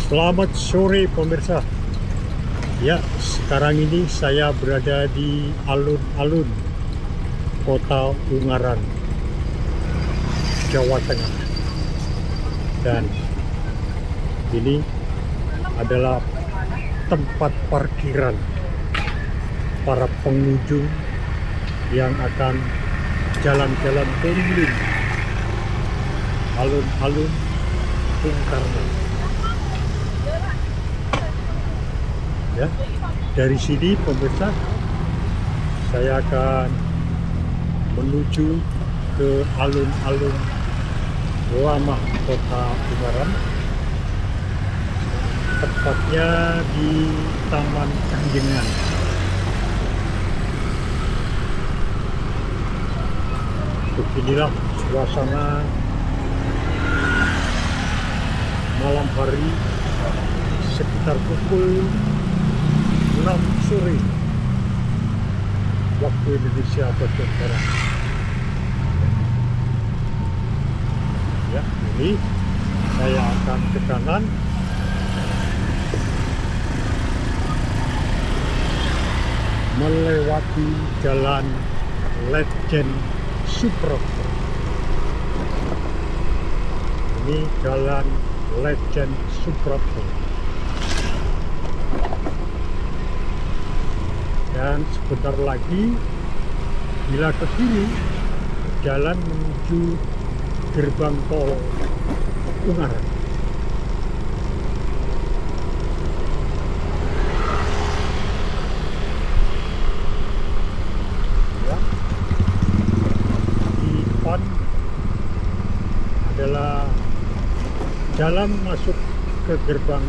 Selamat sore pemirsa. Ya, sekarang ini saya berada di alun-alun Kota Ungaran, Jawa Tengah. Dan ini adalah tempat parkiran para pengunjung yang akan jalan-jalan keliling alun-alun Bung Karno. Ya, dari sini pemirsa, saya akan menuju ke alun-alun lama Kota Ungaran, tepatnya di Taman Kanjengan. Beginilah suasana malam hari sekitar pukul 6 sore waktu Indonesia bagian barat. Ya, ini saya akan ke kanan melewati jalan Ledjen Suprapto. Ini jalan Ledjen Suprapto. Dan sebentar lagi bila ke kiri jalan menuju gerbang tol Ungaran. Ya. Di depan adalah jalan masuk ke gerbang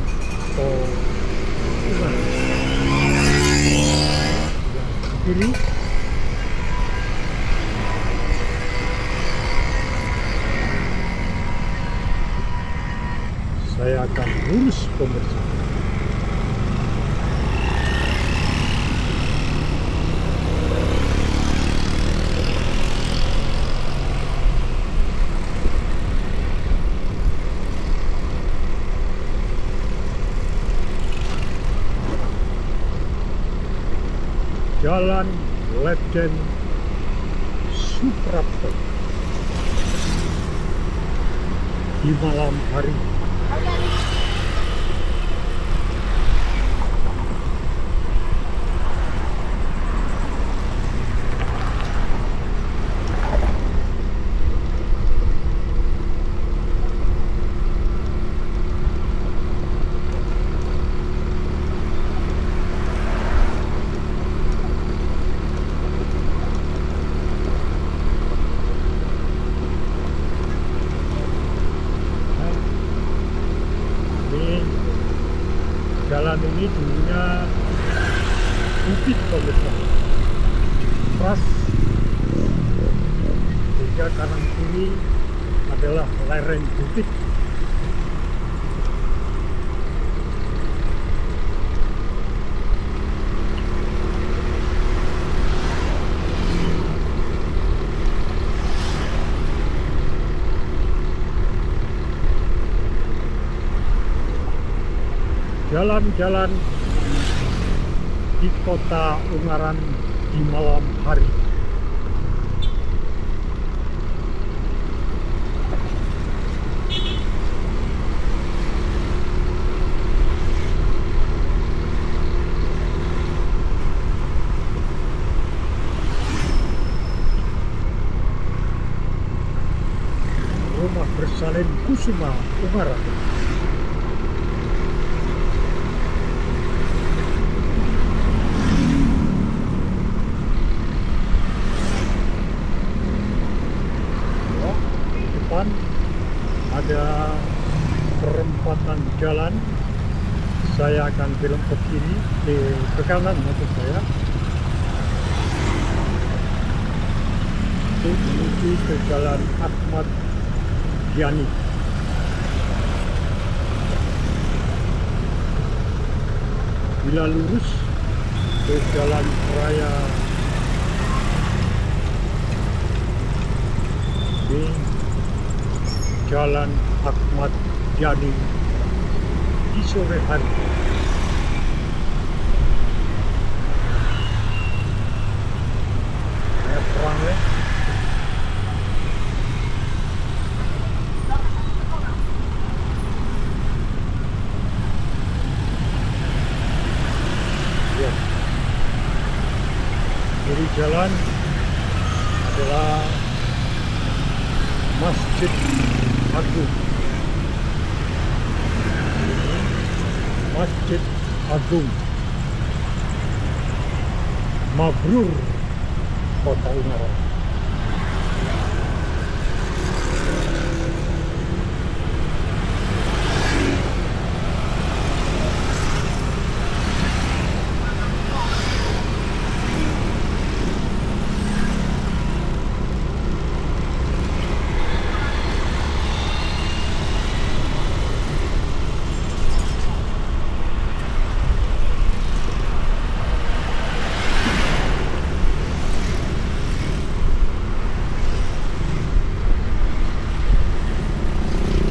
tol Ungaran. Kiri saya akan lurus pemirsa. Jalan Ledjen Suprapto di malam hari. Jalan ini dulunya bukit pemirsa, keras, sehingga kanan kiri adalah lereng bukit. Jalan-jalan di Kota Ungaran di malam hari. Rumah bersalin Kusuma Ungaran. Ada perempatan jalan, saya akan belok ke kiri, ke kanan maksud saya, untuk menuju ke jalan Ahmad Yani. Bila lurus ke jalan raya di Jalan Ahmad Yani di sore hari. Kayak perang ya. Ya. Kiri jalan adalah Masjid Agung. Masjid Agung Mabrur, Kota Ungaran.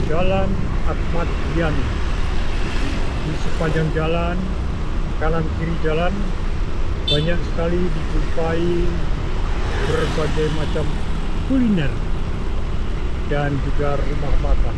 Jalan Ahmad Yani. Di sepanjang jalan, kanan kiri jalan, banyak sekali dijumpai berbagai macam kuliner dan juga rumah makan.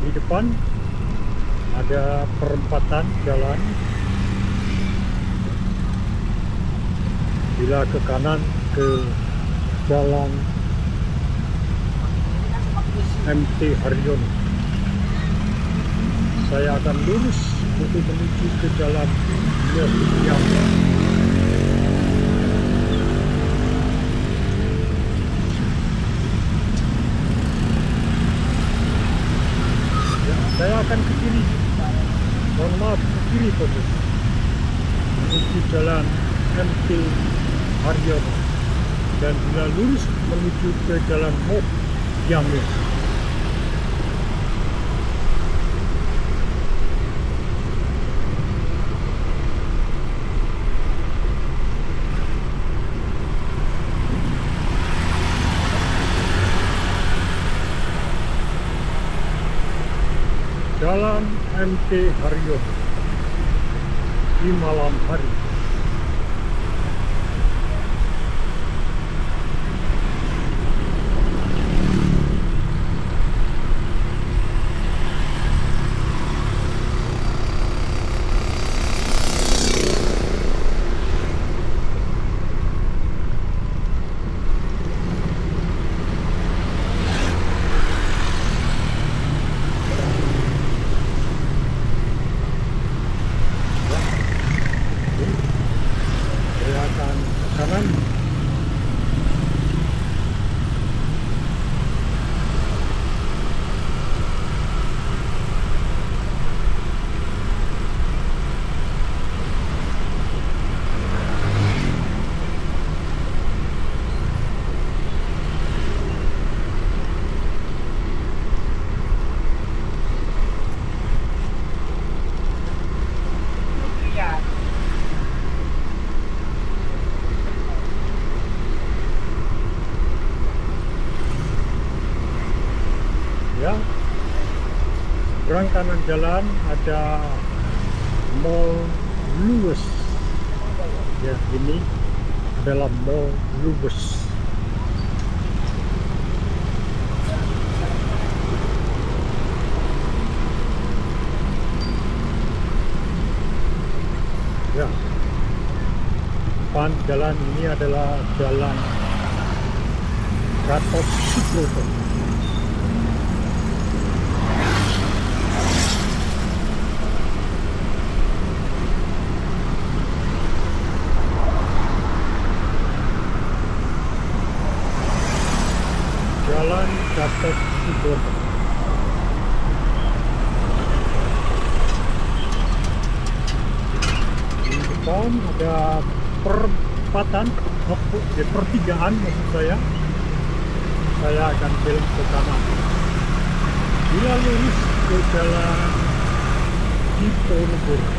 Di depan ada perempatan jalan. Bila ke kanan ke jalan MT Haryono. Saya akan lurus untuk menuju ke jalan Yang. Saya akan ke kiri. Mohon maaf, ke kiri fokus. Menuju jalan MT Haryono. Dan bila lurus menuju ke jalan Mok Jamil. Jalan MT Haryono di malam hari. Kanan ya, seberang kanan jalan ada Mall Luwes. Ya, ini adalah Mall Luwes. Ya, depan jalan ini adalah jalan Gatot Subroto. Jalan Gatot Subroto. Di depan ada perempatan, pertigaan maksud saya. Saya akan belok ke kanan. Bila lurus ke jalan Diponegoro.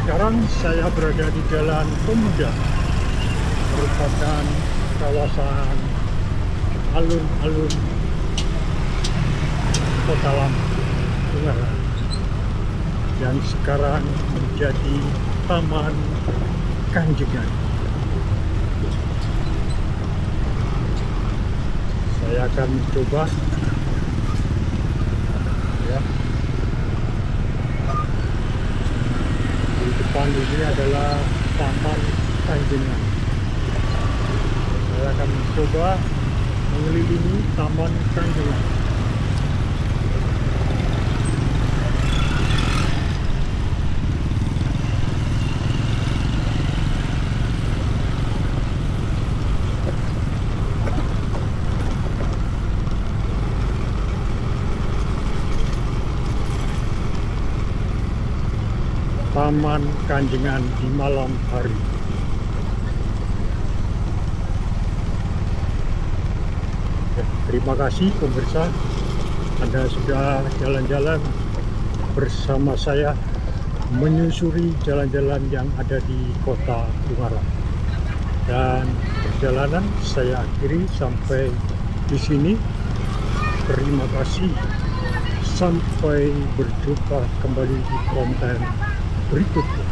Sekarang saya berada di Jalan Pemuda, merupakan kawasan alun-alun Kota Lama Ungaran yang sekarang menjadi Taman Kanjengan. Saya akan mencoba ya. Depan ini adalah Taman Kanjengan. Saya akan mencoba mengelilingi Taman Kanjengan. Taman Kanjengan di malam hari. Ya, terima kasih pemirsa, Anda sudah jalan-jalan bersama saya menyusuri jalan-jalan yang ada di Kota Ungaran. Dan perjalanan saya akhiri sampai di sini. Terima kasih. Sampai berjumpa kembali di konten berikutnya.